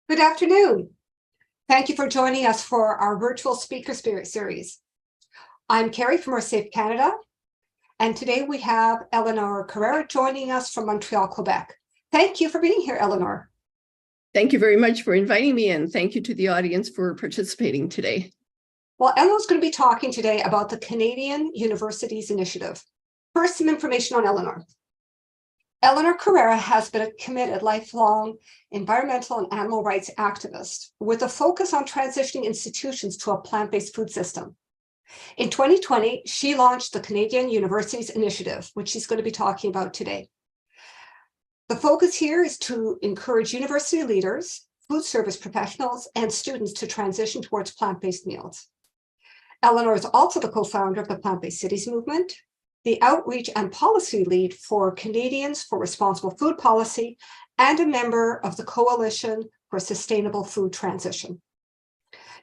Good afternoon. Thank you for joining us for our virtual speaker spirit series. I'm Carrie from Our Safe Canada, and today we have Eleanor Carrara joining us from Montreal, Quebec. Thank you for being here, Eleanor. Thank you very much for inviting me, and thank you to the audience for participating today. Well, Eleanor's going to be talking today about the Canadian Universities Initiative. First, some information on Eleanor. Eleanor Carrara has been a committed lifelong environmental and animal rights activist with a focus on transitioning institutions to a plant-based food system. In 2020, she launched the Canadian Universities Initiative, which she's going to be talking about today. The focus here is to encourage university leaders, food service professionals, and students to transition towards plant-based meals. Eleanor is also the co-founder of the Plant-Based Cities movement, the outreach and policy lead for Canadians for Responsible Food Policy, and a member of the Coalition for Sustainable Food Transition.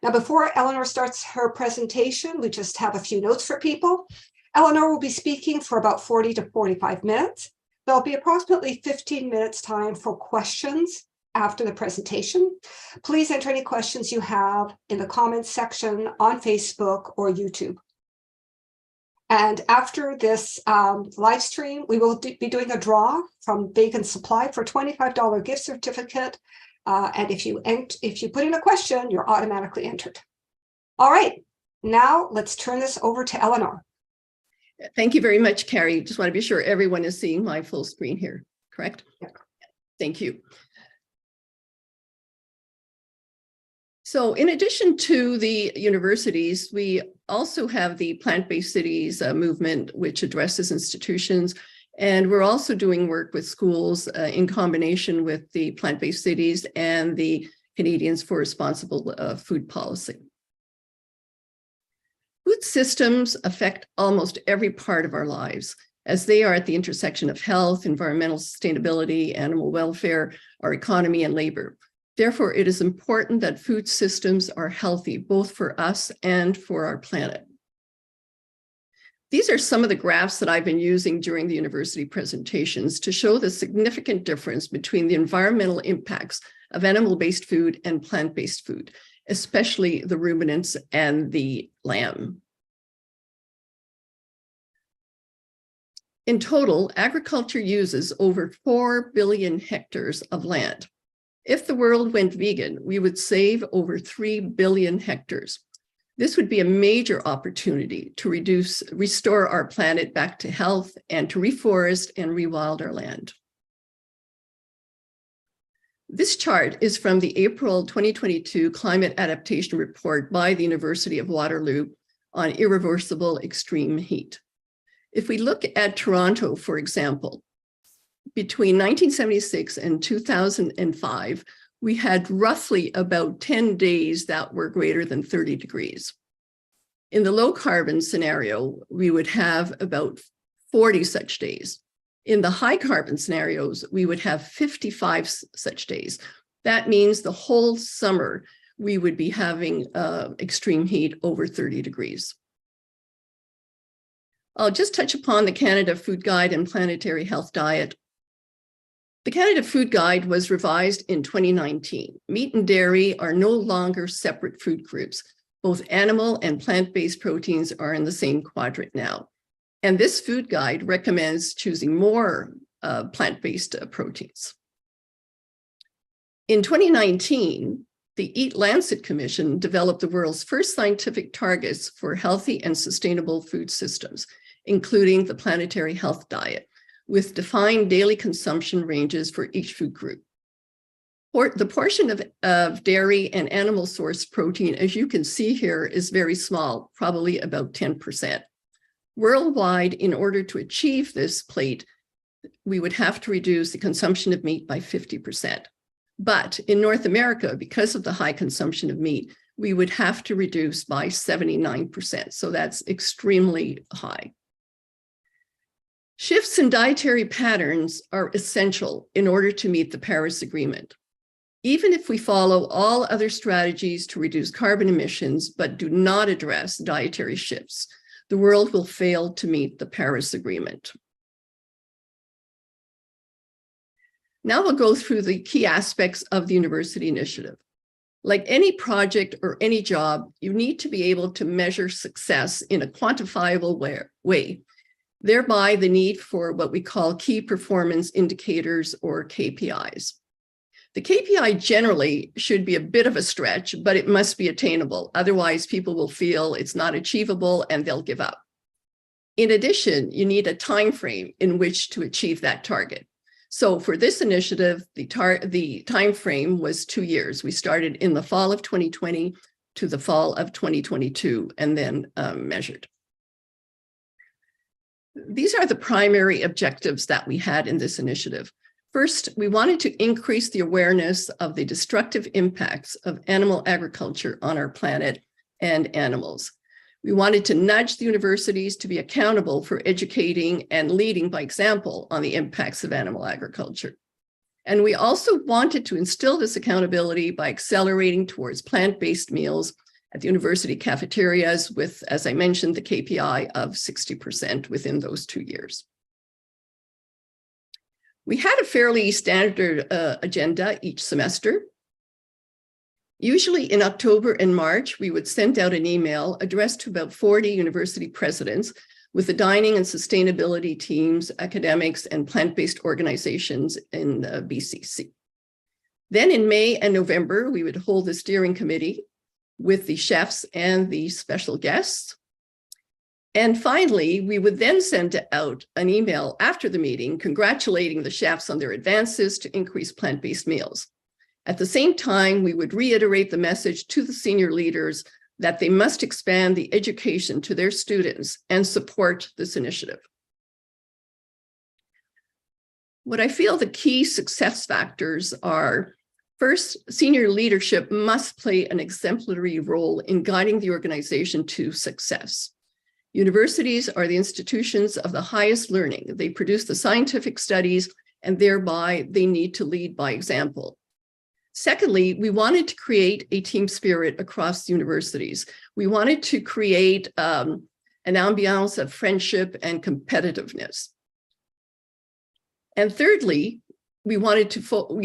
Now, before Eleanor starts her presentation, we just have a few notes for people. Eleanor will be speaking for about 40 to 45 minutes. There'll be approximately 15 minutes time for questions after the presentation. Please enter any questions you have in the comments section on Facebook or YouTube. And after this live stream, we will be doing a draw from Bacon Supply for a $25 gift certificate. And if you put in a question, you're automatically entered. All right, now let's turn this over to Eleanor. Thank you very much, Carrie. Just want to be sure everyone is seeing my full screen here, correct? Yeah. Thank you. So in addition to the universities, we also have the Plant-Based Cities movement, which addresses institutions. And we're also doing work with schools in combination with the Plant-Based Cities and the Canadians for Responsible Food Policy. Food systems affect almost every part of our lives, as they are at the intersection of health, environmental sustainability, animal welfare, our economy, and labor. Therefore, it is important that food systems are healthy, both for us and for our planet. These are some of the graphs that I've been using during the university presentations to show the significant difference between the environmental impacts of animal-based food and plant-based food, especially the ruminants and the lamb. In total, agriculture uses over 4 billion hectares of land. If the world went vegan, we would save over 3 billion hectares. This would be a major opportunity to restore our planet back to health and to reforest and rewild our land. This chart is from the April 2022 Climate Adaptation Report by the University of Waterloo on irreversible extreme heat. If we look at Toronto, for example, between 1976 and 2005, we had roughly about 10 days that were greater than 30 degrees. In the low carbon scenario, we would have about 40 such days. In the high carbon scenarios, we would have 55 such days. That means the whole summer, we would be having extreme heat over 30 degrees. I'll just touch upon the Canada Food Guide and Planetary Health Diet. The Canada Food Guide was revised in 2019. Meat and dairy are no longer separate food groups. Both animal and plant-based proteins are in the same quadrant now. And this food guide recommends choosing more plant-based proteins. In 2019, the Eat Lancet Commission developed the world's first scientific targets for healthy and sustainable food systems, including the planetary health diet, with defined daily consumption ranges for each food group. The portion of dairy and animal source protein, as you can see here, is very small, probably about 10%. Worldwide, in order to achieve this plate, we would have to reduce the consumption of meat by 50%. But in North America, because of the high consumption of meat, we would have to reduce by 79%. So that's extremely high. Shifts in dietary patterns are essential in order to meet the Paris Agreement. Even if we follow all other strategies to reduce carbon emissions, but do not address dietary shifts, the world will fail to meet the Paris Agreement. Now we'll go through the key aspects of the university initiative. Like any project or any job, you need to be able to measure success in a quantifiable way, thereby the need for what we call key performance indicators or KPIs. The KPI generally should be a bit of a stretch, but it must be attainable. Otherwise, people will feel it's not achievable and they'll give up. In addition, you need a time frame in which to achieve that target. So for this initiative, the time frame was 2 years. We started in the fall of 2020 to the fall of 2022 and then measured. These are the primary objectives that we had in this initiative. First, we wanted to increase the awareness of the destructive impacts of animal agriculture on our planet and animals. We wanted to nudge the universities to be accountable for educating and leading by example on the impacts of animal agriculture. And we also wanted to instill this accountability by accelerating towards plant-based meals at the university cafeterias with, as I mentioned, the KPI of 60% within those 2 years. We had a fairly standard agenda each semester. Usually in October and March, we would send out an email addressed to about 40 university presidents with the dining and sustainability teams, academics, and plant-based organizations in the BCC. Then in May and November, we would hold the steering committee with the chefs and the special guests. And finally, we would then send out an email after the meeting congratulating the chefs on their advances to increase plant-based meals. At the same time, we would reiterate the message to the senior leaders that they must expand the education to their students and support this initiative. What I feel the key success factors are, first, senior leadership must play an exemplary role in guiding the organization to success. Universities are the institutions of the highest learning. They produce the scientific studies, and thereby they need to lead by example. Secondly, we wanted to create a team spirit across universities. We wanted to create an ambiance of friendship and competitiveness. And thirdly, we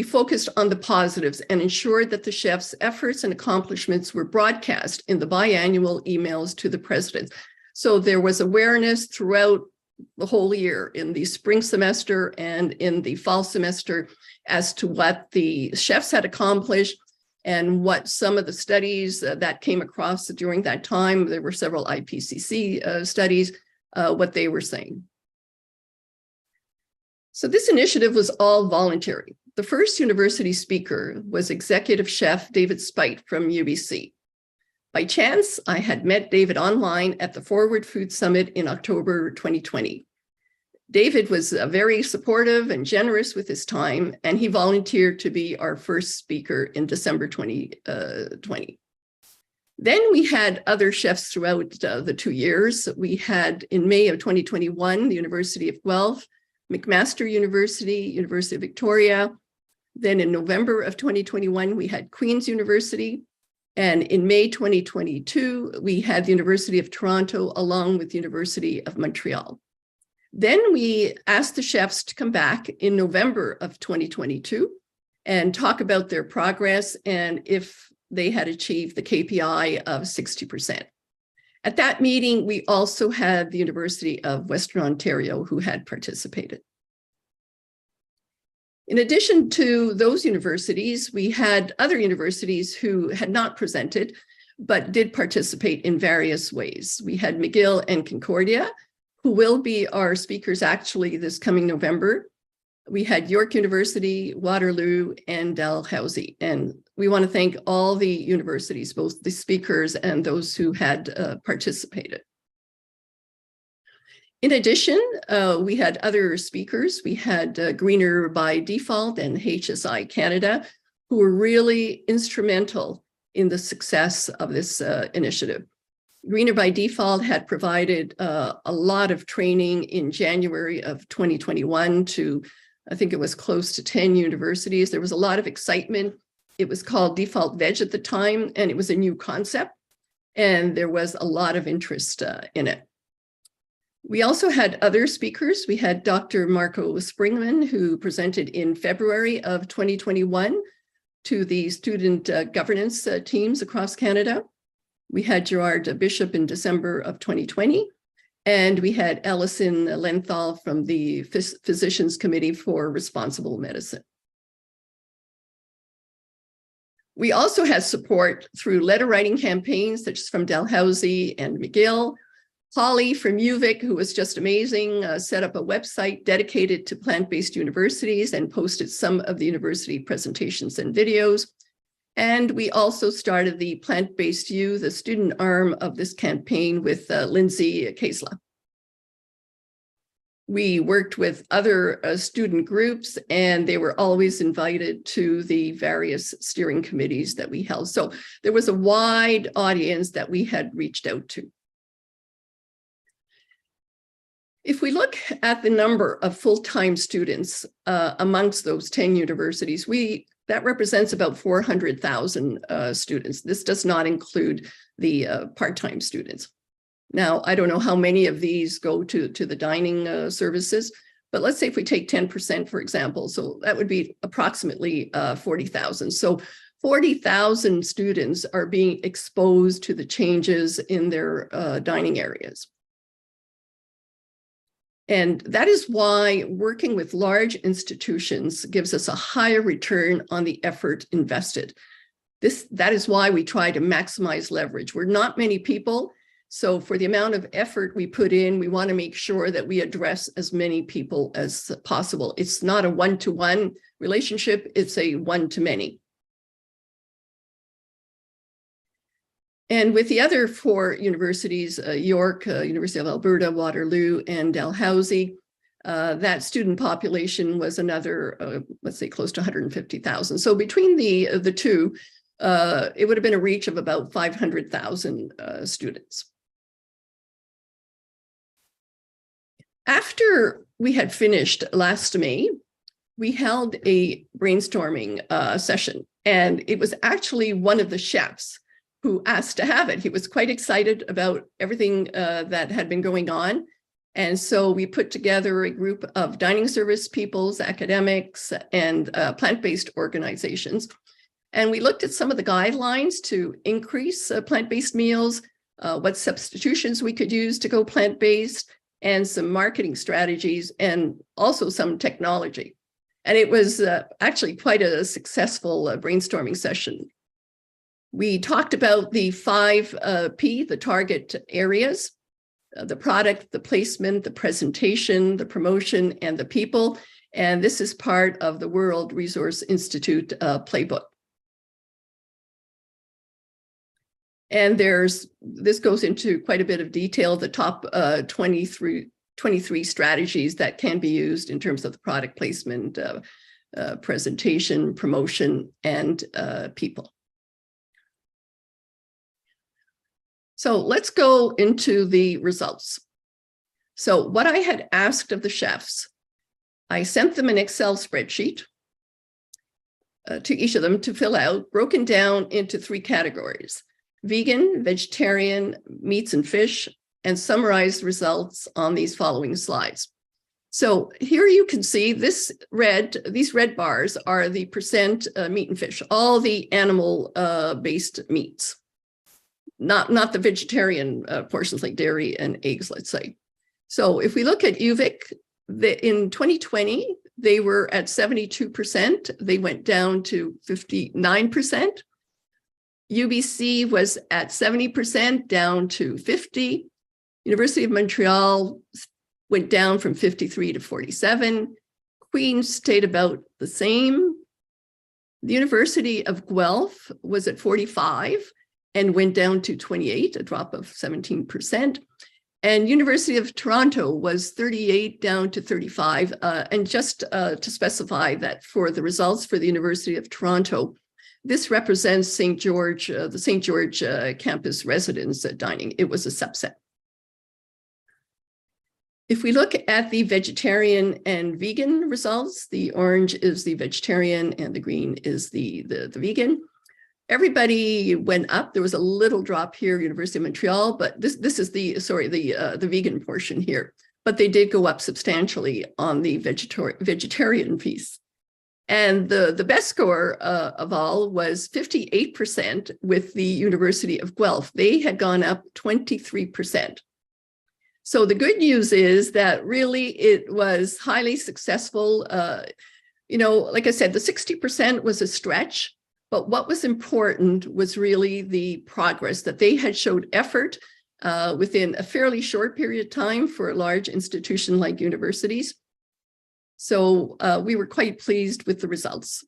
focused on the positives and ensured that the chefs' efforts and accomplishments were broadcast in the biannual emails to the presidents. So there was awareness throughout the whole year in the spring semester and in the fall semester as to what the chefs had accomplished and what some of the studies that came across during that time, there were several IPCC studies, what they were saying. So this initiative was all voluntary. The first university speaker was executive chef David Spite from UBC. By chance, I had met David online at the Forward Food Summit in October 2020. David was very supportive and generous with his time, and he volunteered to be our first speaker in December 2020. Then we had other chefs throughout the 2 years. We had in May of 2021, the University of Guelph, McMaster University, University of Victoria. Then in November of 2021, we had Queen's University. And in May 2022, we had the University of Toronto along with the University of Montreal. Then we asked the chefs to come back in November of 2022 and talk about their progress and if they had achieved the KPI of 60%. At that meeting, we also had the University of Western Ontario who had participated. In addition to those universities, we had other universities who had not presented, but did participate in various ways. We had McGill and Concordia, who will be our speakers actually this coming November. We had York University, Waterloo, and Dalhousie. And we want to thank all the universities, both the speakers and those who had participated. In addition, we had other speakers. We had Greener by Default and HSI Canada, who were really instrumental in the success of this initiative. Greener by Default had provided a lot of training in January of 2021 to, I think it was close to 10 universities. There was a lot of excitement. It was called Default Veg at the time, and it was a new concept, and there was a lot of interest in it. We also had other speakers. We had Dr. Marco Springman, who presented in February of 2021 to the student governance teams across Canada. We had Gerard Bishop in December of 2020. And we had Alison Lenthal from the Physicians Committee for Responsible Medicine. We also had support through letter writing campaigns, such as from Dalhousie and McGill. Holly from UVic, who was just amazing, set up a website dedicated to plant-based universities and posted some of the university presentations and videos. And we also started the Plant-Based U, the student arm of this campaign, with Lindsay Kaesla. We worked with other student groups, and they were always invited to the various steering committees that we held. So there was a wide audience that we had reached out to. If we look at the number of full-time students amongst those 10 universities, that represents about 400,000 students. This does not include the part-time students. Now, I don't know how many of these go to the dining services, but let's say if we take 10%, for example, so that would be approximately 40,000. So 40,000 students are being exposed to the changes in their dining areas. And that is why working with large institutions gives us a higher return on the effort invested. That is why we try to maximize leverage. We're not many people, so for the amount of effort we put in, we want to make sure that we address as many people as possible. It's not a one-to-one relationship, it's a one-to-many. And with the other 4 universities, York, University of Alberta, Waterloo, and Dalhousie, that student population was another, let's say, close to 150,000. So between the two, it would have been a reach of about 500,000 students. After we had finished last May, we held a brainstorming session, and it was actually one of the chefs who asked to have it. He was quite excited about everything that had been going on. And so we put together a group of dining service peoples, academics, and plant-based organizations. And we looked at some of the guidelines to increase plant-based meals, what substitutions we could use to go plant-based, and some marketing strategies, and also some technology. And it was actually quite a successful brainstorming session. We talked about the 5 P, the target areas, the product, the placement, the presentation, the promotion, and the people. And this is part of the World Resource Institute playbook. And this goes into quite a bit of detail, the top 23 strategies that can be used in terms of the product placement, presentation, promotion, and people. So let's go into the results. So what I had asked of the chefs, I sent them an Excel spreadsheet to each of them to fill out, broken down into 3 categories: vegan, vegetarian, meats and fish, and summarized results on these following slides. So here you can see these red bars are the percent meat and fish, all the animal-based meats. Not the vegetarian portions like dairy and eggs, let's say. So if we look at UVic, in 2020, they were at 72%. They went down to 59%. UBC was at 70%, down to 50%. University of Montreal went down from 53 to 47. Queen's stayed about the same. The University of Guelph was at 45 and went down to 28, a drop of 17%. And University of Toronto was 38 down to 35. And just to specify that for the results for the University of Toronto, this represents St. George, the St. George campus residence dining. It was a subset. If we look at the vegetarian and vegan results, the orange is the vegetarian and the green is the vegan. Everybody went up. There was a little drop here, University of Montreal, but this is the vegan portion here. But they did go up substantially on the vegetarian piece. And the best score of all was 58% with the University of Guelph. They had gone up 23%. So the good news is that really it was highly successful. Like I said, the 60% was a stretch, but what was important was really the progress that they had showed effort within a fairly short period of time for a large institution like universities. So we were quite pleased with the results.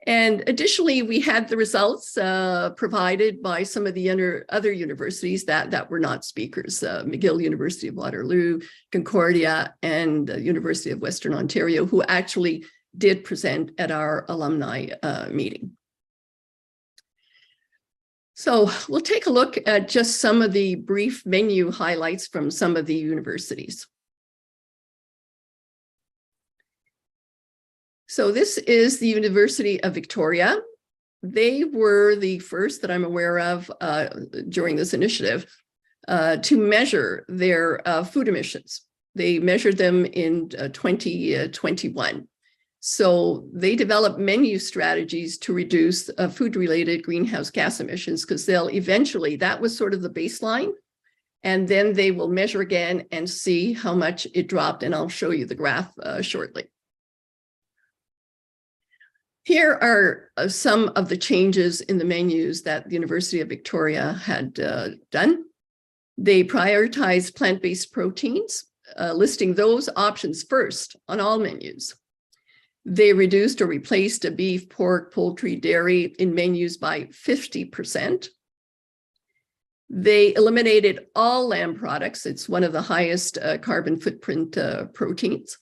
And additionally, we had the results provided by some of the other universities that were not speakers, McGill University of Waterloo, Concordia, and University of Western Ontario, who actually did present at our alumni meeting. So we'll take a look at just some of the brief menu highlights from some of the universities. So this is the University of Victoria. They were the first that I'm aware of during this initiative to measure their food emissions. They measured them in 2021. So they developed menu strategies to reduce food-related greenhouse gas emissions, because they'll eventually, that was sort of the baseline, and then they will measure again and see how much it dropped, and I'll show you the graph shortly. Here are some of the changes in the menus that the University of Victoria had done. They prioritized plant-based proteins, listing those options first on all menus. They reduced or replaced beef, pork, poultry, dairy in menus by 50%. They eliminated all lamb products. It's one of the highest carbon footprint proteins.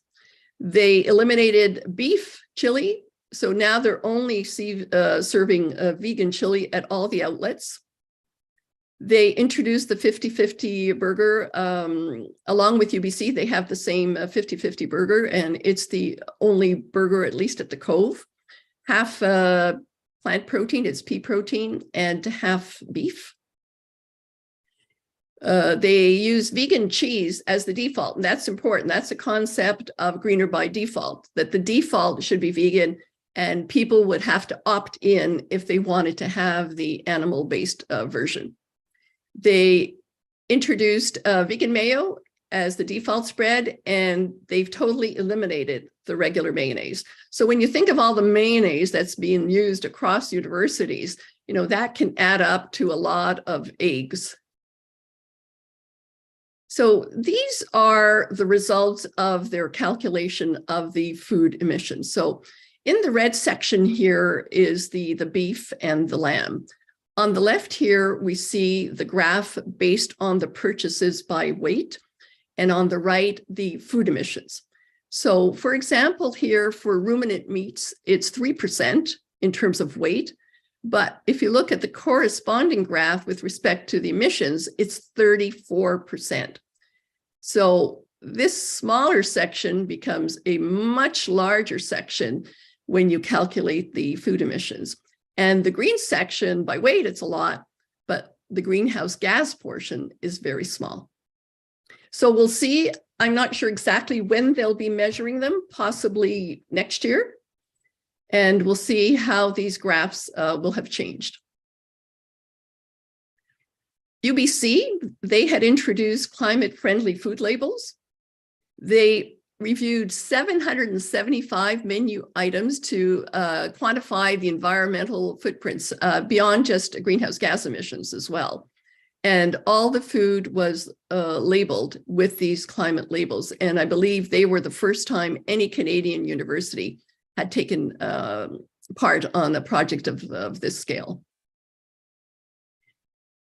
They eliminated beef chili. So now they're only serving vegan chili at all the outlets. They introduced the 50-50 burger. Along with UBC, they have the same 50-50 burger, and it's the only burger, at least at the Cove. Half plant protein, it's pea protein, and half beef. They use vegan cheese as the default, and that's important. That's a concept of greener by default, that the default should be vegan, and people would have to opt in if they wanted to have the animal-based version. They introduced vegan mayo as the default spread, and they've totally eliminated the regular mayonnaise. So when you think of all the mayonnaise that's being used across universities, that can add up to a lot of eggs. So these are the results of their calculation of the food emissions. So in the red section here is the beef and the lamb. On the left here, we see the graph based on the purchases by weight, and on the right, the food emissions. So for example, here for ruminant meats, it's 3% in terms of weight. But if you look at the corresponding graph with respect to the emissions, it's 34%. So this smaller section becomes a much larger section when you calculate the food emissions. And the green section, by weight, it's a lot, but the greenhouse gas portion is very small. So we'll see. I'm not sure exactly when they'll be measuring them, possibly next year. And we'll see how these graphs will have changed. UBC, they had introduced climate-friendly food labels. They reviewed 775 menu items to quantify the environmental footprints beyond just greenhouse gas emissions as well. And all the food was labeled with these climate labels. And I believe they were the first time any Canadian university had taken part on a project of this scale.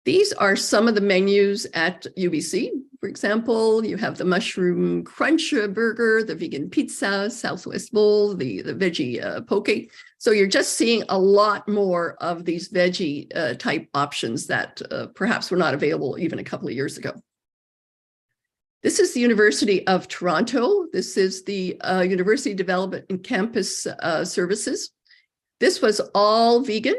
These are some of the menus at UBC. For example, you have the mushroom crunch burger, the vegan pizza, Southwest bowl, the veggie poke. So you're just seeing a lot more of these veggie type options that perhaps were not available even a couple of years ago. This is the University of Toronto. This is the University Development and Campus Services. This was all vegan.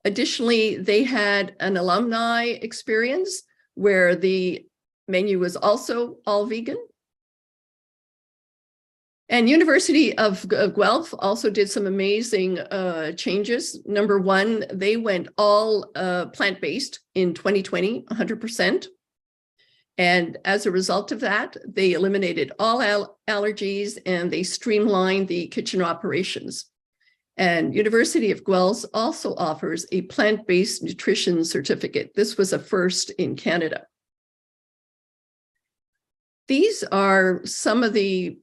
Additionally, they had an alumni experience where the menu was also all vegan. And University of Guelph also did some amazing changes. Number one, they went all plant-based in 2020, 100%. And as a result of that, they eliminated all allergies and they streamlined the kitchen operations. And University of Guelph also offers a plant-based nutrition certificate. This was a first in Canada. These are some of the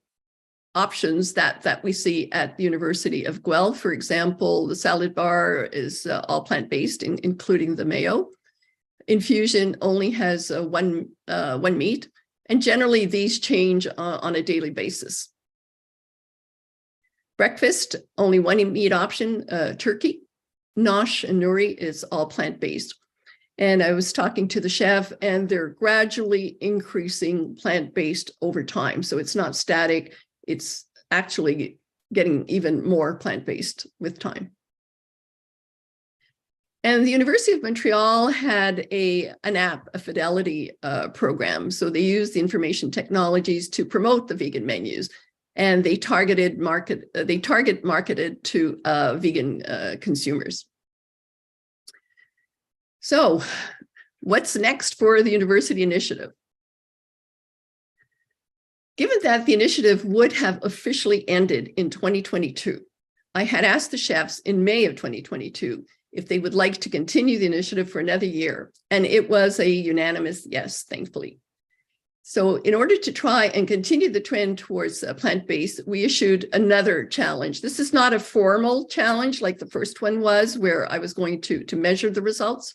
options that we see at the University of Guelph. For example, the salad bar is all plant-based, including the mayo. Infusion only has one meat, and generally these change on a daily basis. Breakfast, only one meat option, turkey. Nosh and nuri is all plant-based. And I was talking to the chef, and they're gradually increasing plant-based over time. So it's not static. It's actually getting even more plant-based with time. And the University of Montreal had an app, a fidelity program. So they used the information technologies to promote the vegan menus, and they target marketed to vegan consumers. So what's next for the university initiative? Given that the initiative would have officially ended in 2022, I had asked the chefs in May of 2022 if they would like to continue the initiative for another year, and it was a unanimous yes, thankfully. So in order to try and continue the trend towards plant-based, we issued another challenge. This is not a formal challenge like the first one was, where I was going to measure the results,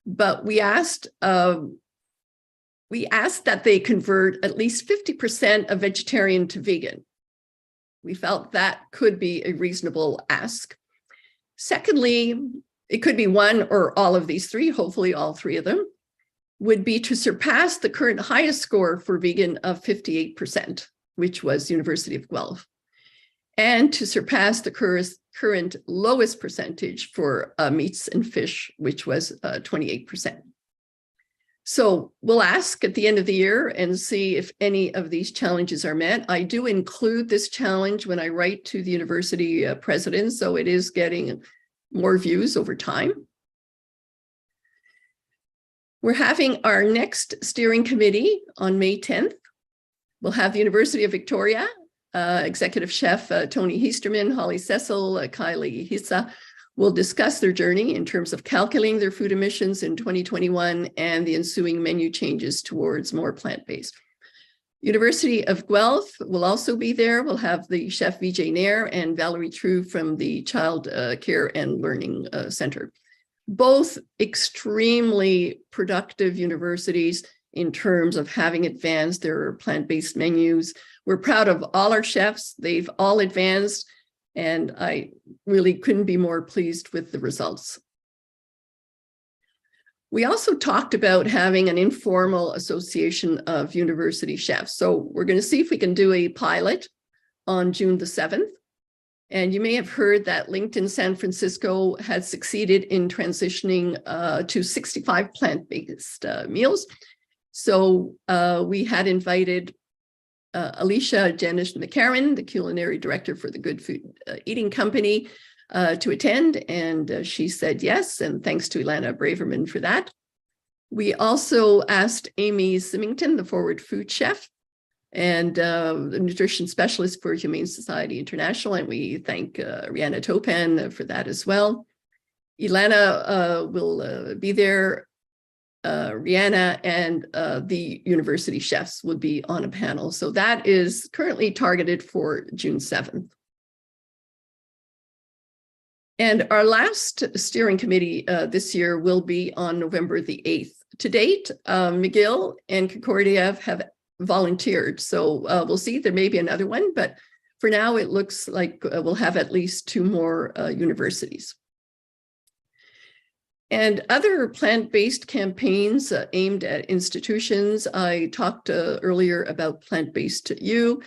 but we asked that they convert at least 50% of vegetarian to vegan. We felt that could be a reasonable ask. Secondly, it could be one or all of these three, hopefully all three of them, would be to surpass the current highest score for vegan of 58%, which was University of Guelph, and to surpass the current lowest percentage for meats and fish, which was 28%. So we'll ask at the end of the year and see if any of these challenges are met. I do include this challenge when I write to the university president, so it is getting more views over time. We're having our next steering committee on May 10th. We'll have the University of Victoria, Executive Chef Tony Heisterman, Holly Cecil, Kylie Hissa will discuss their journey in terms of calculating their food emissions in 2021 and the ensuing menu changes towards more plant-based. University of Guelph will also be there. We'll have the chef Vijay Nair and Valerie True from the Child Care and Learning Center. Both extremely productive universities in terms of having advanced their plant-based menus. We're proud of all our chefs. They've all advanced, and I really couldn't be more pleased with the results. We also talked about having an informal association of university chefs. So we're going to see if we can do a pilot on June the 7th. And you may have heard that LinkedIn San Francisco has succeeded in transitioning to 65 plant-based meals. So we had invited Alicia Janish McCarran, the culinary director for the Good Food Eating Company, to attend, and she said yes, and thanks to Ilana Braverman for that. We also asked Amy Symington, the Forward Food Chef, and the nutrition specialist for Humane Society International, and we thank Rihanna Topan for that as well. Ilana will be there. Rihanna and the university chefs will be on a panel. So that is currently targeted for June 7th. And our last steering committee this year will be on November the 8th. To date, McGill and Concordia have volunteered. So we'll see, there may be another one, but for now it looks like we'll have at least 2 more universities. And other plant-based campaigns aimed at institutions. I talked earlier about Plant-Based You.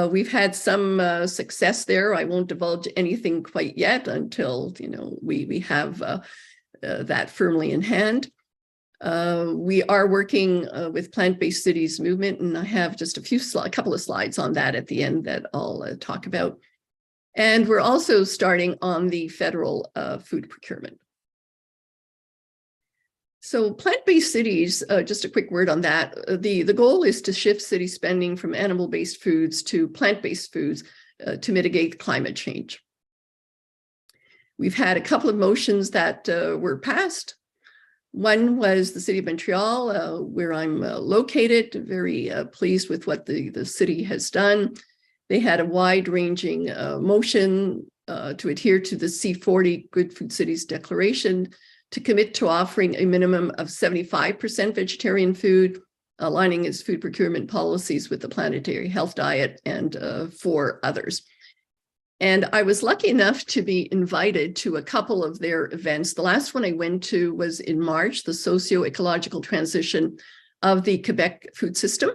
We've had some success there. I won't divulge anything quite yet until we have that firmly in hand. We are working with Plant-Based Cities movement, and I have just a couple of slides on that at the end that I'll talk about. And we're also starting on the federal food procurement. So plant-based cities, just a quick word on that. The goal is to shift city spending from animal-based foods to plant-based foods to mitigate climate change. We've had a couple of motions that were passed. One was the City of Montreal, where I'm located, very pleased with what the city has done. They had a wide-ranging motion to adhere to the C40 Good Food Cities Declaration, to commit to offering a minimum of 75% vegetarian food, aligning its food procurement policies with the planetary health diet and 4 others. And I was lucky enough to be invited to a couple of their events. The last one I went to was in March, the socio-ecological transition of the Quebec food system.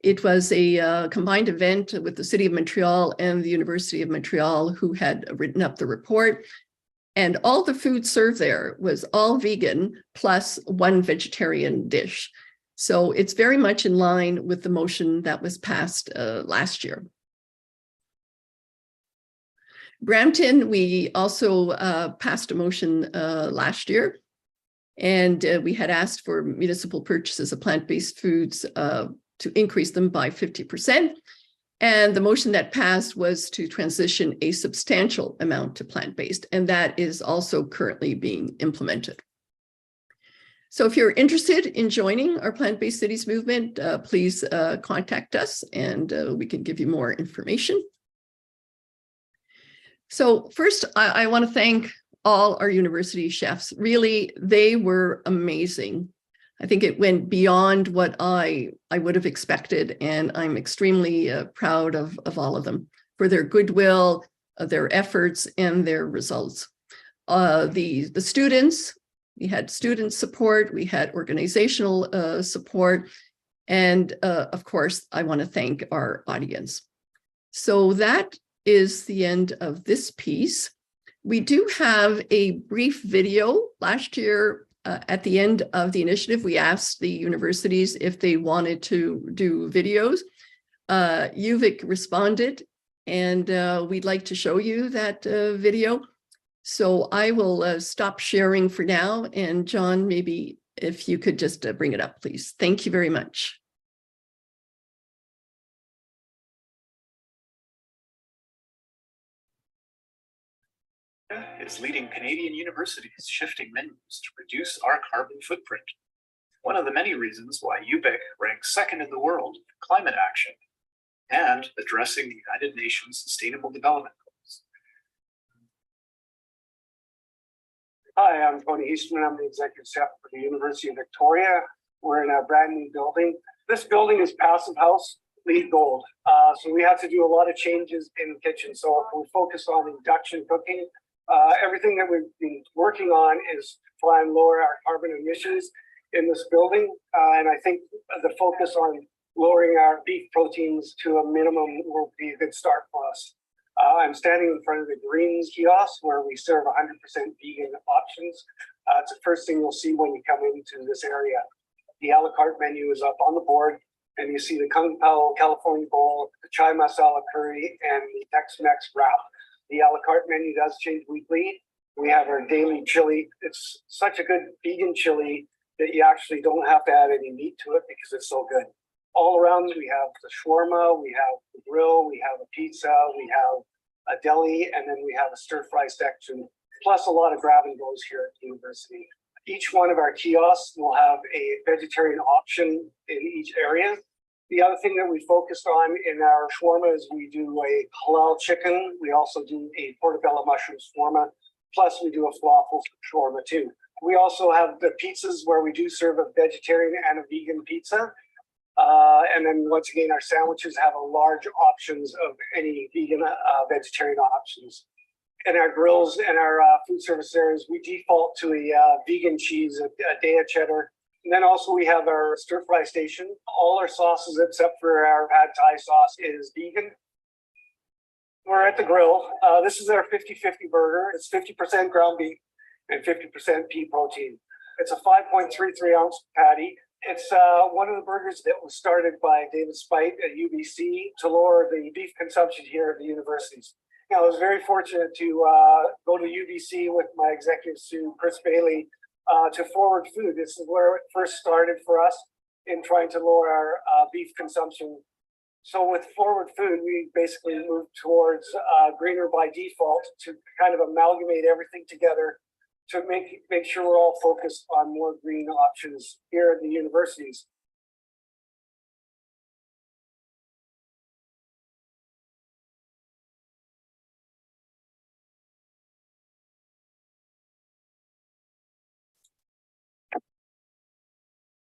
It was a combined event with the City of Montreal and the University of Montreal, who had written up the report. And all the food served there was all vegan plus 1 vegetarian dish. So it's very much in line with the motion that was passed last year. Brampton, we also passed a motion last year, and we had asked for municipal purchases of plant-based foods to increase them by 50%. And the motion that passed was to transition a substantial amount to plant-based, and that is also currently being implemented. So if you're interested in joining our Plant-Based Cities movement, please contact us and we can give you more information. So first, I want to thank all our university chefs. Really, they were amazing. I think it went beyond what I would have expected, and I'm extremely proud of all of them for their goodwill, their efforts, and their results. The students, we had student support, we had organizational support, and of course, I want to thank our audience. So that is the end of this piece. We do have a brief video. Last year, at the end of the initiative, we asked the universities if they wanted to do videos. UVic responded, and we'd like to show you that video. So I will stop sharing for now. And John, maybe if you could just bring it up, please. Thank you very much. Is leading Canadian universities shifting menus to reduce our carbon footprint. One of the many reasons why UVic ranks second in the world in climate action and addressing the United Nations Sustainable Development Goals. Hi, I'm Tony Eastman. I'm the executive chef for the University of Victoria. We're in a brand new building. This building is Passive House, LEED Gold. So we had to do a lot of changes in the kitchen. So if we focus on induction cooking, everything that we've been working on is to try and lower our carbon emissions in this building. And I think the focus on lowering our beef proteins to a minimum will be a good start for us. I'm standing in front of the Greens kiosk where we serve 100% vegan options. It's the first thing you'll see when you come into this area. The a la carte menu is up on the board, and you see the Kung Pao California Bowl, the Chai Masala Curry, and the Tex-Mex wrap. The a la carte menu does change weekly. We have our daily chili. It's such a good vegan chili that you actually don't have to add any meat to it because it's so good. All around, we have the shawarma, we have the grill, we have a pizza, we have a deli, and then we have a stir-fry section, plus a lot of grab and goes here at the university. Each one of our kiosks will have a vegetarian option in each area. The other thing that we focused on in our shawarma is we do a halal chicken. We also do a portobello mushroom shawarma, plus we do a falafel shawarma too. We also have the pizzas where we do serve a vegetarian and a vegan pizza. And then once again, our sandwiches have a large options of any vegan, vegetarian options. And our grills and our food service areas, we default to a vegan cheese, a Daya cheddar. And then also we have our stir fry station. All our sauces except for our pad thai sauce is vegan. we're at the grill. This is our 50-50 burger. It's 50% ground beef and 50% pea protein. It's a 5.33 ounce patty. It's one of the burgers that was started by David Spite at UBC to lower the beef consumption here at the universities. I was very fortunate to go to UBC with my executive Sue, Chris Bailey, to Forward Food. This is where it first started for us in trying to lower our beef consumption. So with Forward Food, we basically moved towards greener by default to kind of amalgamate everything together to make sure we're all focused on more green options here at the universities.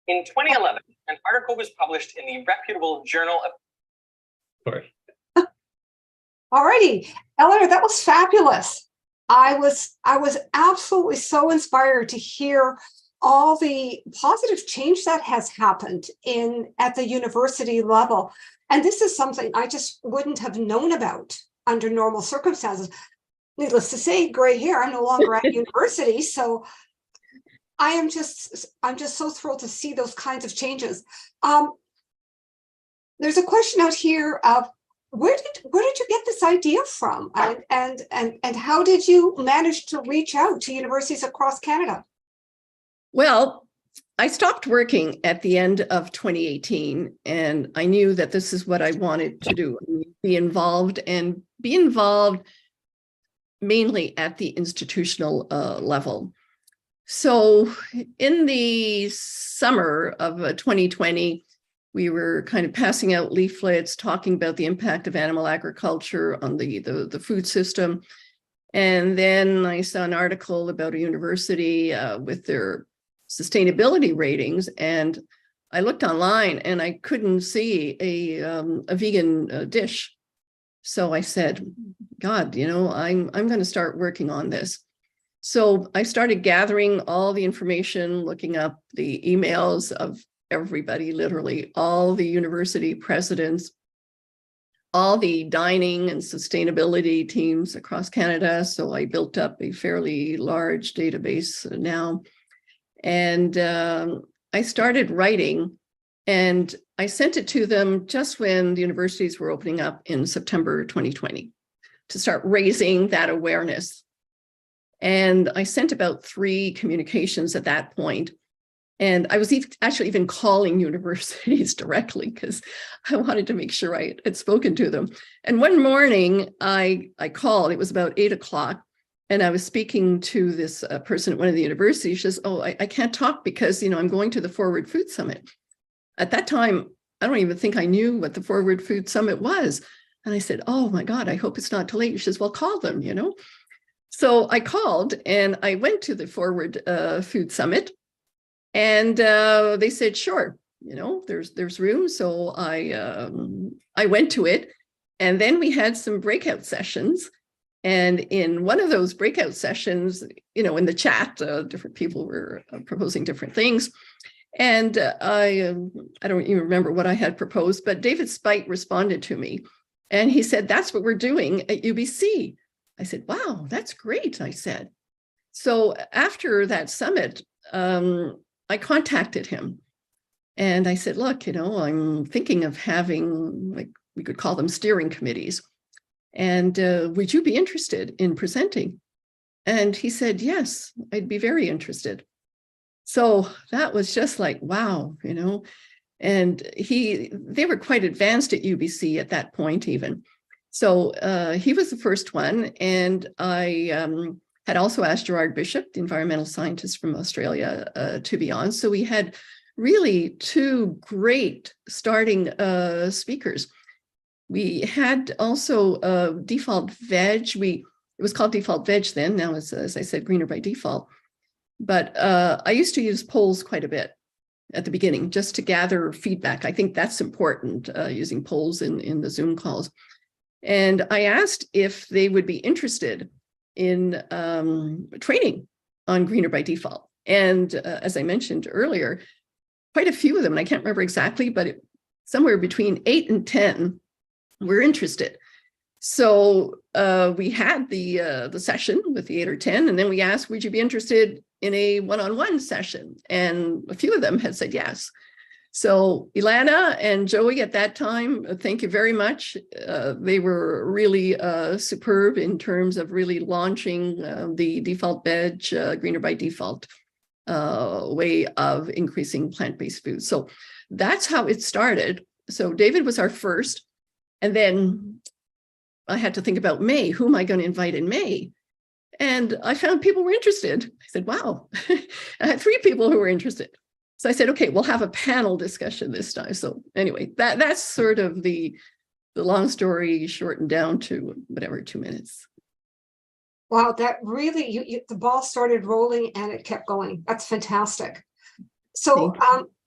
In 2011, an article was published in the reputable Journal of. Sorry. Alrighty, Eleanor, that was fabulous. I was absolutely so inspired to hear all the positive change that has happened at the university level. And this is something I just wouldn't have known about under normal circumstances. Needless to say, gray hair, I'm no longer at university, so I'm just so thrilled to see those kinds of changes. There's a question out here of where did you get this idea from, and how did you manage to reach out to universities across Canada? Well, I stopped working at the end of 2018, and I knew that this is what I wanted to do, be involved mainly at the institutional level. So in the summer of 2020, we were kind of passing out leaflets talking about the impact of animal agriculture on the food system. And then I saw an article about a university with their sustainability ratings, and I looked online and I couldn't see a vegan dish. So I said, God, I'm going to start working on this. So I started gathering all the information, looking up the emails of everybody, literally all the university presidents, all the dining and sustainability teams across Canada. So I built up a fairly large database now. And I started writing, and I sent it to them just when the universities were opening up in September 2020 to start raising that awareness. And I sent about 3 communications at that point. And I was actually even calling universities directly because I wanted to make sure I had spoken to them. And one morning I called, it was about 8 o'clock, and I was speaking to this person at one of the universities. She says, oh, I can't talk because, I'm going to the Forward Food Summit. At that time, I don't even think I knew what the Forward Food Summit was. And I said, oh my God, I hope it's not too late. She says, well, call them, So I called and I went to the Forward Food Summit. And they said, sure, there's room. So I went to it, and then we had some breakout sessions. And in one of those breakout sessions, in the chat, different people were proposing different things. And I don't even remember what I had proposed, but David Spite responded to me, and he said, that's what we're doing at UBC. I said, wow, that's great, I said. So after that summit, I contacted him and I said, look, I'm thinking of having, we could call them steering committees. And would you be interested in presenting? And he said, yes, I'd be very interested. So that was just like, wow, and they were quite advanced at UBC at that point even. So he was the first one. And I had also asked Gerard Bishop, the environmental scientist from Australia, to be on. So we had really 2 great starting speakers. We had also Default Veg. It was called Default Veg then. Now it's, as I said, greener by default. But I used to use polls quite a bit at the beginning just to gather feedback. I think that's important, using polls in the Zoom calls. And I asked if they would be interested in training on greener by default. And as I mentioned earlier, quite a few of them, and I can't remember exactly, but somewhere between 8 and 10 were interested. So we had the session with the 8 or 10, and then we asked, would you be interested in a one-on-one session? And a few of them had said yes. So Ilana and Joey at that time, thank you very much. They were really superb in terms of really launching the default veg, greener by default way of increasing plant-based food. So that's how it started. So David was our first, and then I had to think about May. Who am I going to invite in May? And I found people were interested. I said, wow. I had 3 people who were interested. So I said, okay, we'll have a panel discussion this time. So anyway, that's sort of the long story shortened down to whatever, 2 minutes. Wow, that really, the ball started rolling and it kept going. That's fantastic. So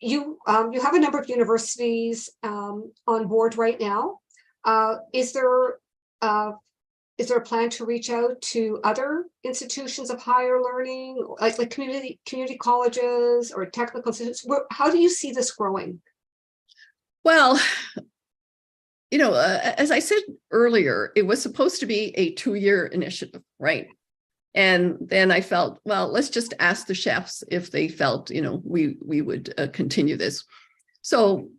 you have a number of universities on board right now. Is there a plan to reach out to other institutions of higher learning, like community colleges or technical institutes? How do you see this growing? Well, you know, as I said earlier, it was supposed to be a 2-year initiative, right? And then I felt, well, let's just ask the chefs if they felt, you know, we would continue this. So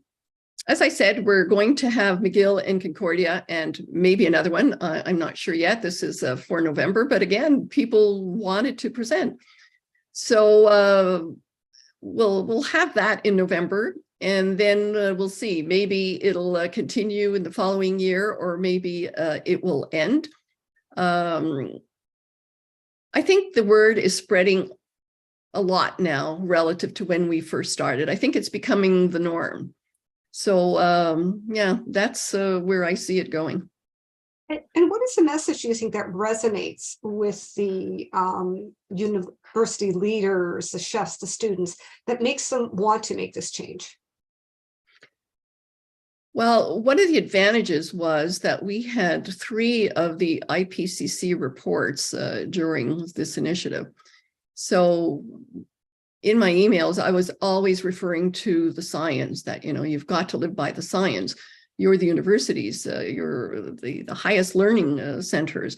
as I said, we're going to have McGill and Concordia and maybe another one. I'm not sure yet. This is for November, but again, people wanted to present. So we'll have that in November, and then we'll see. Maybe it'll continue in the following year, or maybe it will end. I think the word is spreading a lot now relative to when we first started. I think it's becoming the norm. So yeah, that's where I see it going. And what is the message you think that resonates with the university leaders, the chefs, the students, that makes them want to make this change? Well, one of the advantages was that we had 3 of the IPCC reports during this initiative. So in my emails, I was always referring to the science, that, you know, you've got to live by the science. You're the universities, you're the highest learning centers.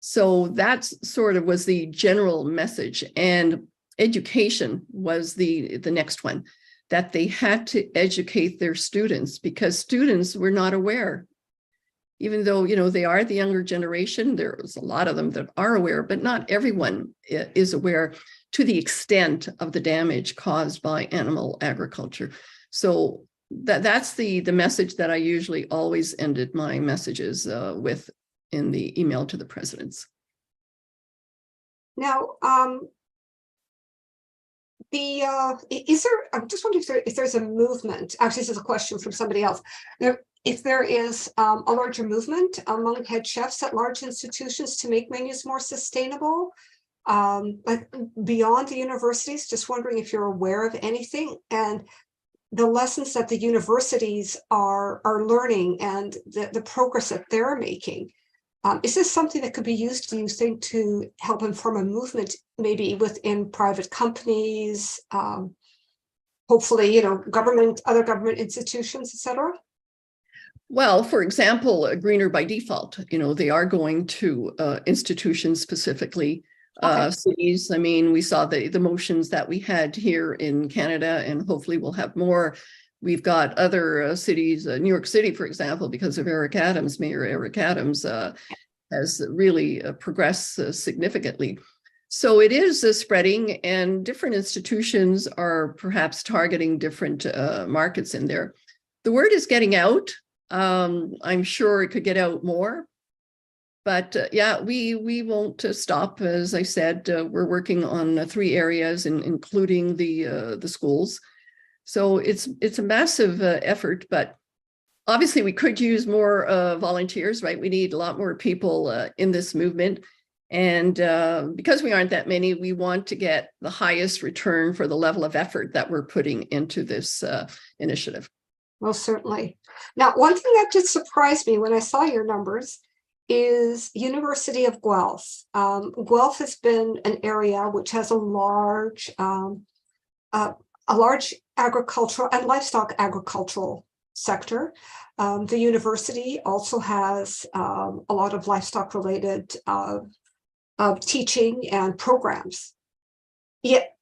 So that sort of was the general message. And education was the next one, that they had to educate their students, because students were not aware. Even though, you know, they are the younger generation, there's a lot of them that are aware, but not everyone is aware to the extent of the damage caused by animal agriculture. So that's the message that I usually always ended my messages with in the email to the presidents. Now, I'm just wondering if there's a movement. Actually, this is a question from somebody else. If there is a larger movement among head chefs at large institutions to make menus more sustainable, like beyond the universities. Just wondering if you're aware of anything, and the lessons that the universities are learning, and the progress that they're making. Is this something that could be used, do you think, to help inform a movement, maybe within private companies, hopefully, you know, other government institutions, etc.? Well, for example, greener by default, you know, they are going to institutions specifically, cities. I mean, we saw the motions that we had here in Canada, and hopefully we'll have more. We've got other cities, New York City, for example, because of Eric Adams, Mayor Eric Adams has really progressed significantly. So it is spreading, and different institutions are perhaps targeting different markets in there. The word is getting out. I'm sure it could get out more. But yeah, we won't stop. As I said, we're working on 3 areas, including the schools. So it's a massive effort, but obviously we could use more volunteers, right? We need a lot more people in this movement. And because we aren't that many, we want to get the highest return for the level of effort that we're putting into this initiative. Well, certainly. Now, one thing that just surprised me when I saw your numbers is University of Guelph. Guelph has been an area which has a large agricultural and livestock agricultural sector. The university also has a lot of livestock related teaching and programs. Yet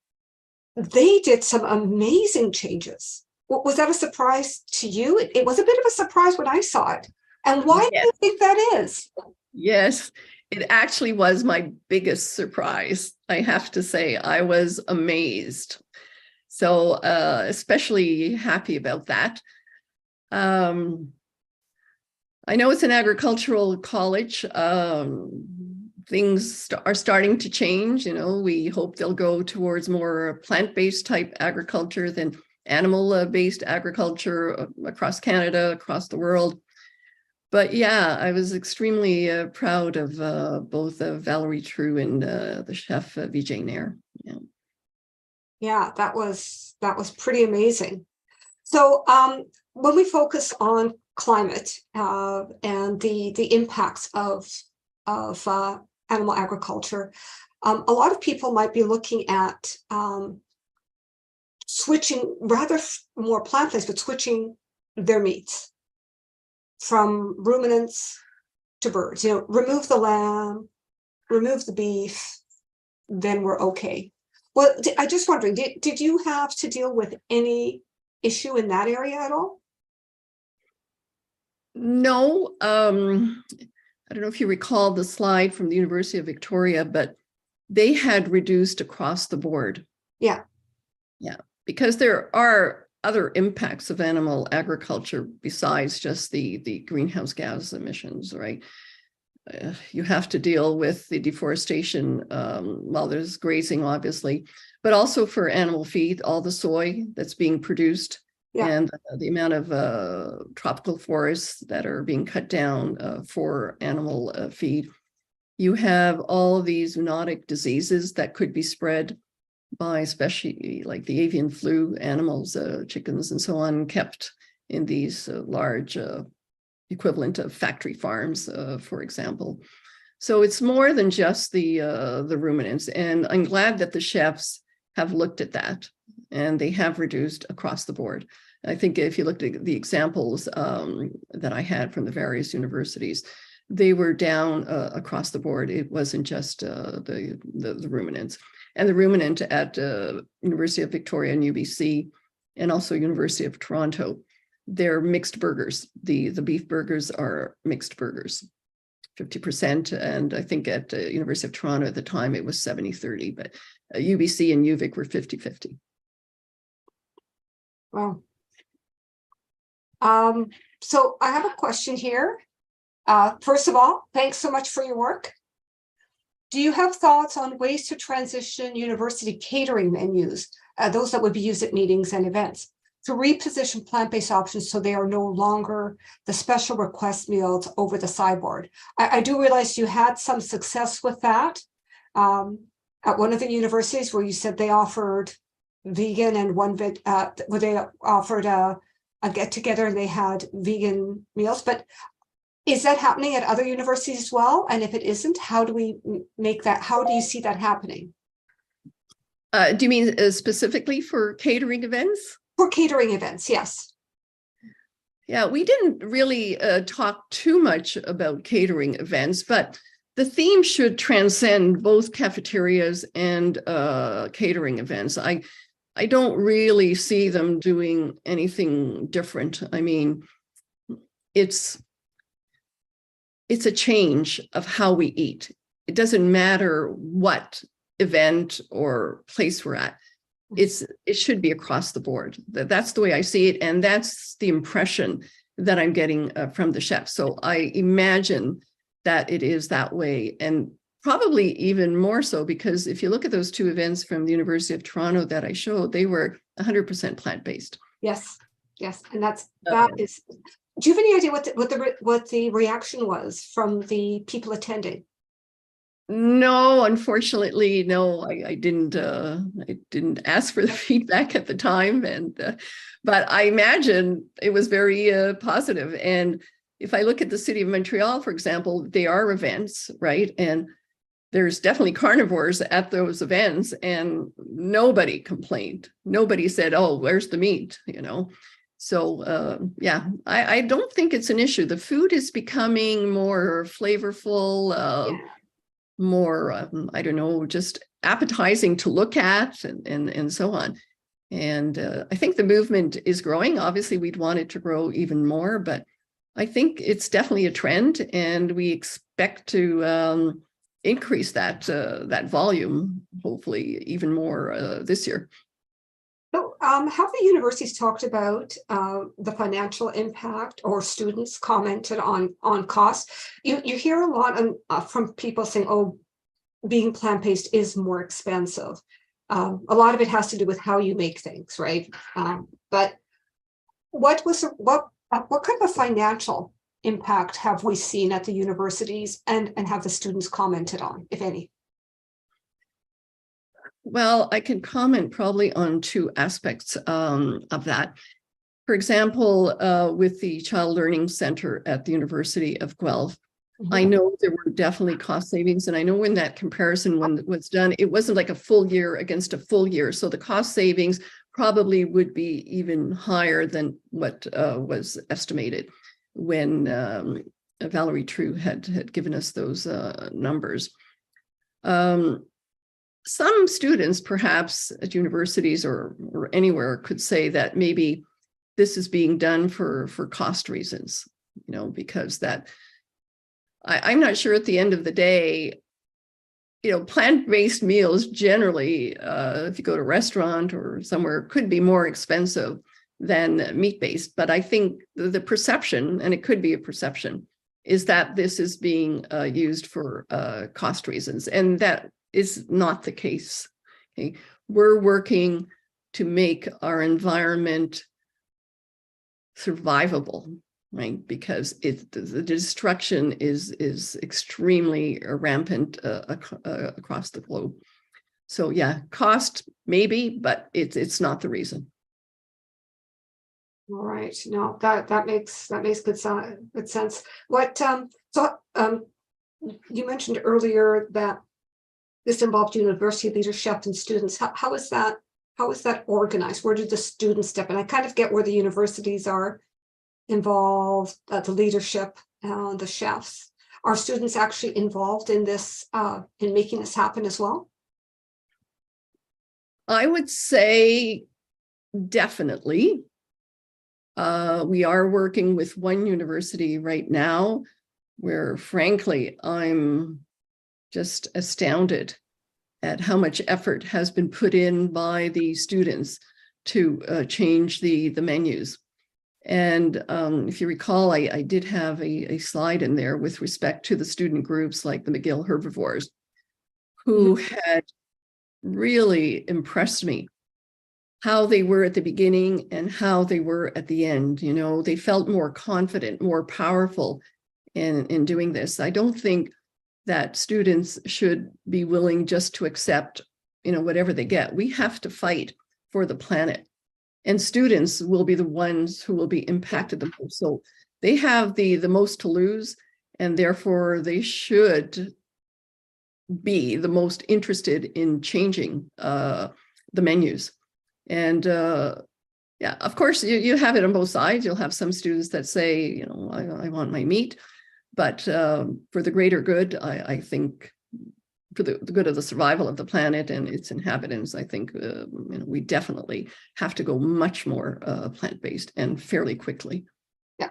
they did some amazing changes. Was that a surprise to you? It was a bit of a surprise when I saw it. And why do you think that is? Yes, it actually was my biggest surprise. I have to say, I was amazed. So especially happy about that. I know it's an agricultural college. Things are starting to change. We hope they'll go towards more plant-based type agriculture than animal-based agriculture across Canada, across the world. But yeah, I was extremely proud of both Valerie True and the chef Vijay Nair. Yeah, that was pretty amazing. So when we focus on climate and the impacts of animal agriculture, a lot of people might be looking at switching rather more plant-based, but switching their meats from ruminants to birds. Remove the lamb, remove the beef, then we're okay. Well, I just wondering, did you have to deal with any issue in that area at all? No, I don't know if you recall the slide from the University of Victoria, but they had reduced across the board. Yeah. Yeah, because there are other impacts of animal agriculture besides just the greenhouse gas emissions, right? You have to deal with the deforestation while there's grazing, obviously, but also for animal feed, all the soy that's being produced. Yeah. And the amount of tropical forests that are being cut down for animal feed. You have all these zoonotic diseases that could be spread by especially like the avian flu animals, chickens and so on, kept in these large equivalent of factory farms, for example. So it's more than just the ruminants. And I'm glad that the chefs have looked at that and they have reduced across the board. I think if you looked at the examples that I had from the various universities, they were down across the board. It wasn't just the ruminants. And the ruminant at University of Victoria and UBC, and also University of Toronto, they're mixed burgers. The beef burgers are mixed burgers, 50%. And I think at University of Toronto at the time, it was 70-30, but UBC and UVic were 50-50. Wow. So I have a question here. First of all, thanks so much for your work. Do you have thoughts on ways to transition university catering menus, those that would be used at meetings and events, to reposition plant-based options so they are no longer the special request meals over the sideboard? I do realize you had some success with that at one of the universities where you said they offered vegan and where they offered a get-together and they had vegan meals, but is that happening at other universities as well? And if it isn't, how do we make that? How do you see that happening? Do you mean specifically for catering events? For catering events, yes. Yeah, we didn't really talk too much about catering events, but the theme should transcend both cafeterias and catering events. I don't really see them doing anything different. I mean, it's a change of how we eat. It doesn't matter what event or place we're at. It should be across the board. That's the way I see it. And that's the impression that I'm getting from the chefs. So I imagine that it is that way. And probably even more so, because if you look at those two events from the University of Toronto that I showed, they were 100% plant-based. Yes, yes. And that is, do you have any idea what the reaction was from the people attending? No, unfortunately, no. I didn't ask for the feedback at the time, but I imagine it was very positive. And if I look at the city of Montreal, for example, they are events, right? And there's definitely carnivores at those events, and nobody complained. Nobody said, "Oh, where's the meat?" So yeah, I don't think it's an issue. The food is becoming more flavorful, more, I don't know, just appetizing to look at and so on. And I think the movement is growing. Obviously, we'd want it to grow even more, but I think it's definitely a trend, and we expect to increase that volume, hopefully even more this year. So have the universities talked about the financial impact, or students commented on cost? You hear a lot from people saying, oh, being plant-based is more expensive. A lot of it has to do with how you make things, right? But what kind of financial impact have we seen at the universities, and have the students commented on, if any? Well, I can comment probably on two aspects of that. For example, with the Child Learning Center at the University of Guelph, I know there were definitely cost savings. And I know when that comparison was done, it wasn't like a full year against a full year. So the cost savings probably would be even higher than what was estimated when Valerie True had given us those numbers. Some students, perhaps at universities or anywhere, could say that maybe this is being done for cost reasons, because that I'm not sure at the end of the day, plant-based meals generally, if you go to a restaurant or somewhere, could be more expensive than meat-based. But I think the perception, and it could be a perception, is that this is being used for cost reasons. And that is not the case. Okay? We're working to make our environment survivable, right? Because the destruction is extremely rampant across the globe. So yeah, cost maybe, but it's not the reason. All right, no, that makes good sense. What you mentioned earlier that this involved university leadership and students. How is that organized? Where did the students step in? I kind of get where the universities are involved, the leadership, the chefs. Are students actually involved in this, in making this happen as well? I would say definitely. We are working with one university right now where, frankly, I'm just astounded at how much effort has been put in by the students to change the menus. And if you recall, I did have a slide in there with respect to the student groups like the McGill Herbivores, who had really impressed me how they were at the beginning and how they were at the end. They felt more confident, more powerful in doing this. I don't think that students should be willing just to accept, whatever they get. We have to fight for the planet. And students will be the ones who will be impacted the most. So they have the most to lose, and therefore they should be the most interested in changing the menus. And yeah, of course, you have it on both sides. You'll have some students that say, I want my meat. But for the greater good, I think for the good of the survival of the planet and its inhabitants, I think we definitely have to go much more plant-based and fairly quickly. Yeah.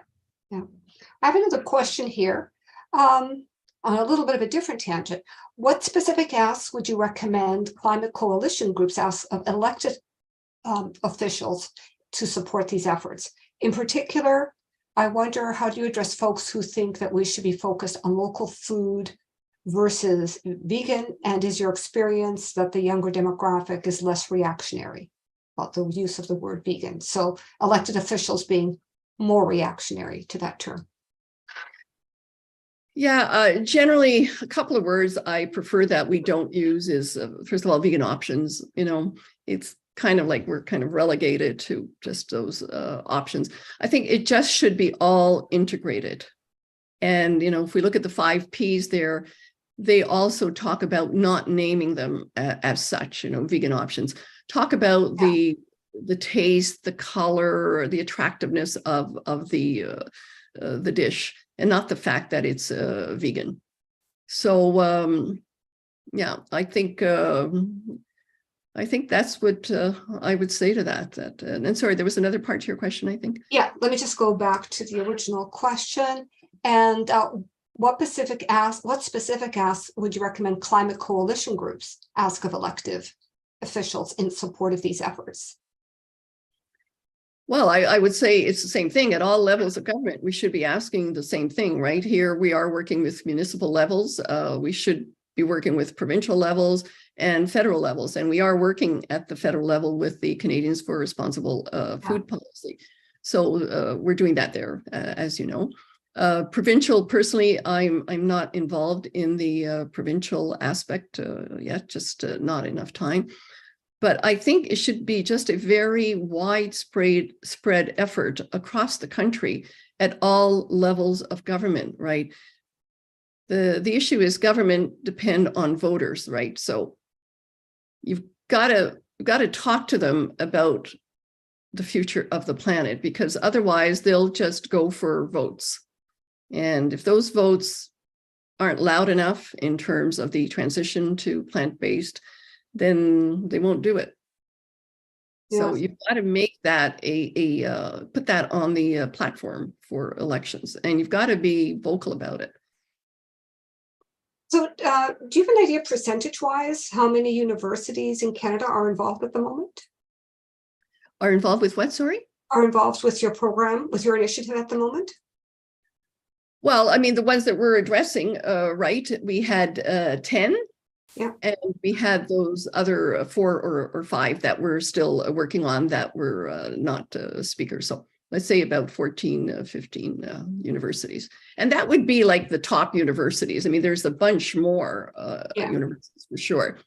I have another question here on a little bit of a different tangent. What specific asks would you recommend climate coalition groups ask of elected officials to support these efforts? In particular, I wonder, how do you address folks who think that we should be focused on local food versus vegan? And is your experience that the younger demographic is less reactionary about the use of the word vegan? So elected officials being more reactionary to that term. Yeah, generally, a couple of words I prefer that we don't use is, first of all, vegan options. It's kind of like we're kind of relegated to just those options. I think it just should be all integrated. And, if we look at the 5 Ps there, they also talk about not naming them as such, vegan options. Talk about the the taste, the color, the attractiveness of the dish, and not the fact that it's vegan. So yeah, I think that's what I would say to that. And sorry, there was another part to your question, I think. Yeah, let me just go back to the original question. And what specific asks would you recommend climate coalition groups ask of elective officials in support of these efforts? Well, I would say it's the same thing at all levels of government. We should be asking the same thing, right? Here we are working with municipal levels. We should be working with provincial levels and federal levels. And we are working at the federal level with the Canadians for Responsible Food Policy. So we're doing that there, as you know. Provincial, personally, I'm not involved in the provincial aspect yet, just not enough time. But I think it should be just a very widespread effort across the country at all levels of government, right? The issue is government depend on voters, right? So you've got to talk to them about the future of the planet, because otherwise they'll just go for votes. And if those votes aren't loud enough in terms of the transition to plant-based, then they won't do it. Yes. So you've got to make that put that on the platform for elections, and you've got to be vocal about it. So do you have an idea percentage-wise how many universities in Canada are involved at the moment? Are involved with what, sorry? Are involved with your program, with your initiative at the moment? Well, I mean, the ones that we're addressing, right? We had 10. Yeah. And we had those other 4 or 5 that we're still working on that were not speakers. So let's say about 14, 15 universities. And that would be like the top universities. I mean, there's a bunch more universities for sure.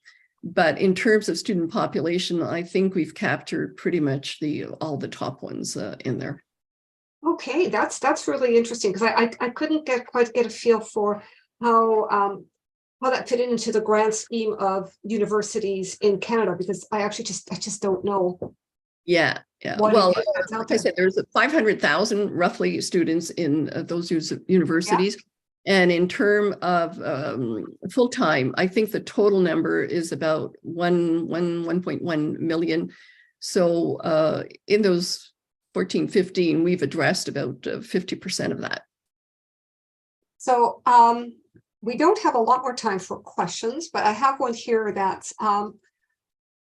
But in terms of student population, I think we've captured pretty much all the top ones in there. Okay, that's really interesting, because I couldn't quite get a feel for how that fit into the grand scheme of universities in Canada, because I just don't know. Yeah. Well, like I said, there's 500,000 roughly students in those universities. Yeah. And in terms of full-time, I think the total number is about 1.1 million. So in those 14, 15, we've addressed about 50% of that. So we don't have a lot more time for questions, but I have one here that's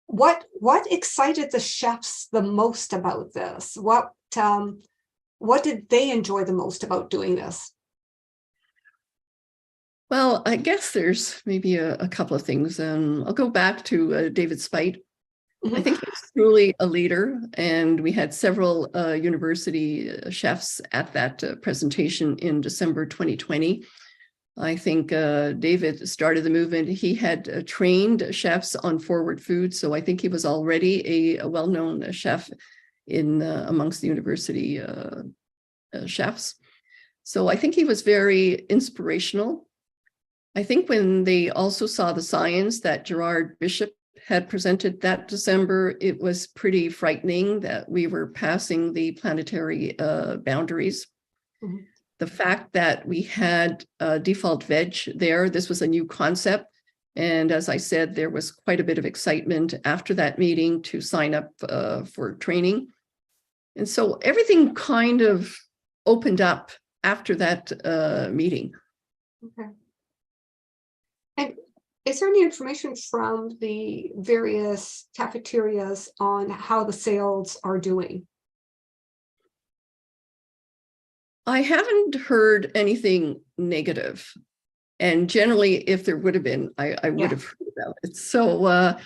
what excited the chefs the most about this? What did they enjoy the most about doing this? Well, I guess there's maybe a couple of things. I'll go back to David Spite. Mm-hmm. I think he's truly a leader, and we had several university chefs at that presentation in December 2020. I think David started the movement. He had trained chefs on forward food, so I think he was already a well-known chef in amongst the university chefs. So I think he was very inspirational. I think when they also saw the science that Gerard Bishop had presented that December, it was pretty frightening that we were passing the planetary boundaries. Mm-hmm. The fact that we had default veg there, this was a new concept. And as I said, there was quite a bit of excitement after that meeting to sign up for training. And so everything kind of opened up after that meeting. Okay. And is there any information from the various cafeterias on how the sales are doing? I haven't heard anything negative. And generally, if there would have been, I would have heard about it. So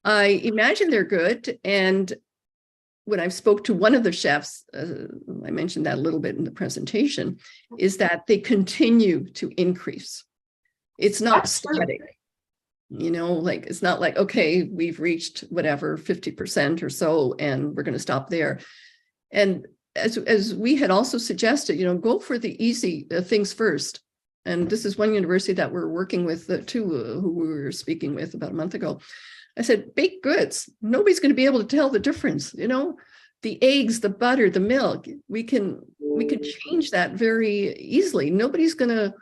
I imagine they're good. And when I spoke to one of the chefs, I mentioned that a little bit in the presentation, is that they continue to increase. It's not static. You know, like it's not like, okay, we've reached whatever 50% or so, and we're going to stop there. And as we had also suggested, you know, go for the easy things first. And this is one university that we're working with too, who we were speaking with about a month ago. I said, baked goods, nobody's going to be able to tell the difference. The eggs, the butter, the milk, we can change that very easily. Nobody's going to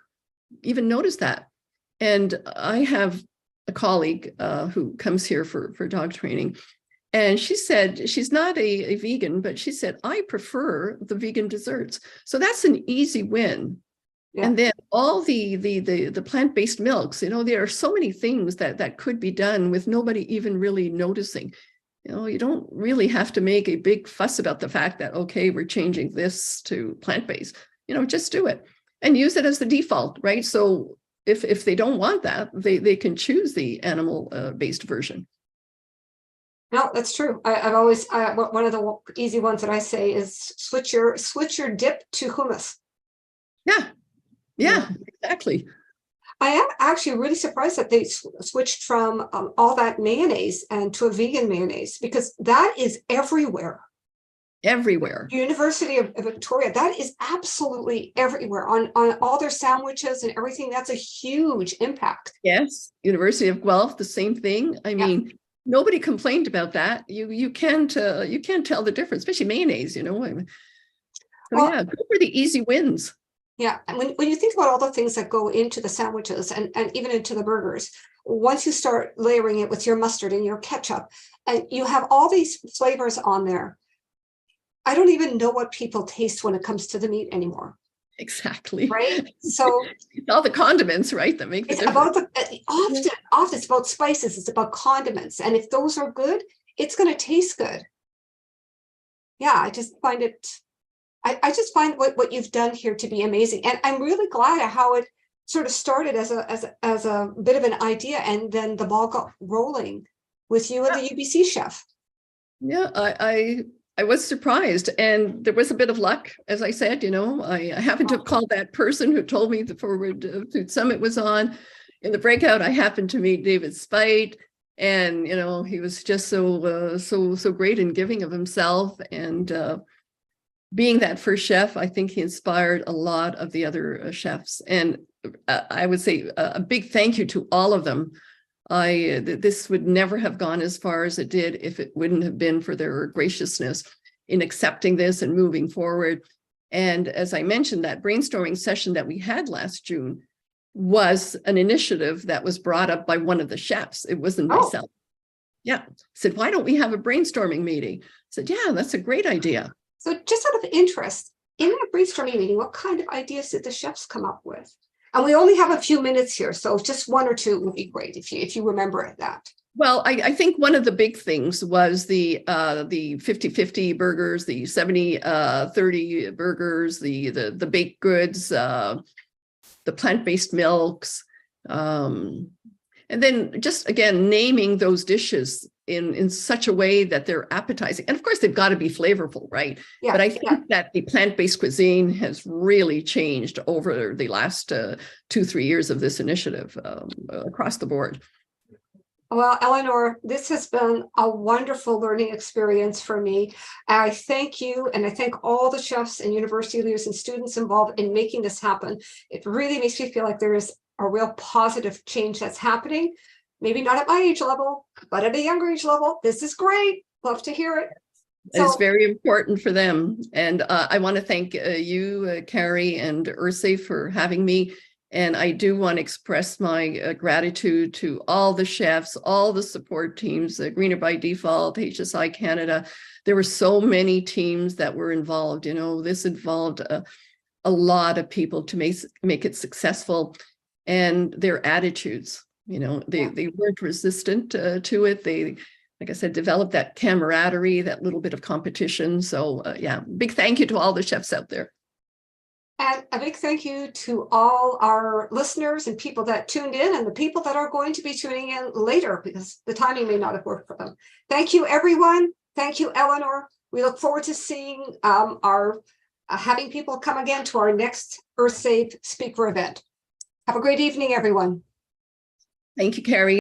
even notice that. And I have a colleague who comes here for dog training. And she said she's not a vegan, but she said, I prefer the vegan desserts. So that's an easy win. Yeah. And then all the plant-based milks, there are so many things that could be done with nobody even really noticing. You don't really have to make a big fuss about the fact that, okay, we're changing this to plant-based, just do it and use it as the default, right? So if they don't want that, they can choose the animal-based version. No, that's true. I've always, one of the easy ones that I say is switch your dip to hummus. Yeah, exactly. I am actually really surprised that they switched from all that mayonnaise and to a vegan mayonnaise, because that is everywhere. Everywhere. University of Victoria, that is absolutely everywhere on all their sandwiches and everything. That's a huge impact. Yes, University of Guelph, the same thing. I mean, nobody complained about that. You can't tell the difference, especially mayonnaise. So well, yeah, good for the easy wins. Yeah, and when you think about all the things that go into the sandwiches and even into the burgers, once you start layering it with your mustard and your ketchup, and you have all these flavors on there, I don't even know what people taste when it comes to the meat anymore. Exactly. Right. So it's all the condiments, right, that make the difference. Often it's about spices, it's about condiments, and if those are good, it's going to taste good. Yeah, I just find it. I just find what you've done here to be amazing, and I'm really glad at how it sort of started as a bit of an idea, and then the ball got rolling with you and the UBC chef. Yeah, I was surprised, and there was a bit of luck, as I said. I happened to have called that person who told me the Forward Food Summit was on. In the breakout, I happened to meet David Spite, and he was just so great in giving of himself, and being that first chef, I think he inspired a lot of the other chefs. And I would say a big thank you to all of them. This would never have gone as far as it did if it wouldn't have been for their graciousness in accepting this and moving forward. And as I mentioned, that brainstorming session that we had last June was an initiative that was brought up by one of the chefs. It wasn't myself. Yeah. Said, why don't we have a brainstorming meeting? I said, yeah, that's a great idea. So just out of interest, in that brainstorming meeting, what kind of ideas did the chefs come up with? And we only have a few minutes here, so just one or two would be great if you remember that. Well, I think one of the big things was the 50-50 burgers, the 70-30 burgers, the baked goods, the plant-based milks, and then just again naming those dishes in such a way that they're appetizing. And of course, they've got to be flavorful, right? Yeah, but I think that the plant-based cuisine has really changed over the last 2-3 years of this initiative across the board. Well, Eleanor, this has been a wonderful learning experience for me. I thank you, and I thank all the chefs and university leaders and students involved in making this happen. It really makes me feel like there is a real positive change that's happening. Maybe not at my age level, but at a younger age level. This is great. Love to hear it. It's very important for them. And I want to thank you, Carrie and Ursa, for having me. And I do want to express my gratitude to all the chefs, all the support teams, Greener by Default, HSI Canada. There were so many teams that were involved. This involved a lot of people to make it successful, and their attitudes. They weren't resistant to it. They, like I said, developed that camaraderie, that little bit of competition. So yeah, big thank you to all the chefs out there. And a big thank you to all our listeners and people that tuned in, and the people that are going to be tuning in later because the timing may not have worked for them. Thank you, everyone. Thank you, Eleanor. We look forward to seeing having people come again to our next Earth Safe speaker event. Have a great evening, everyone. Thank you, Carrie.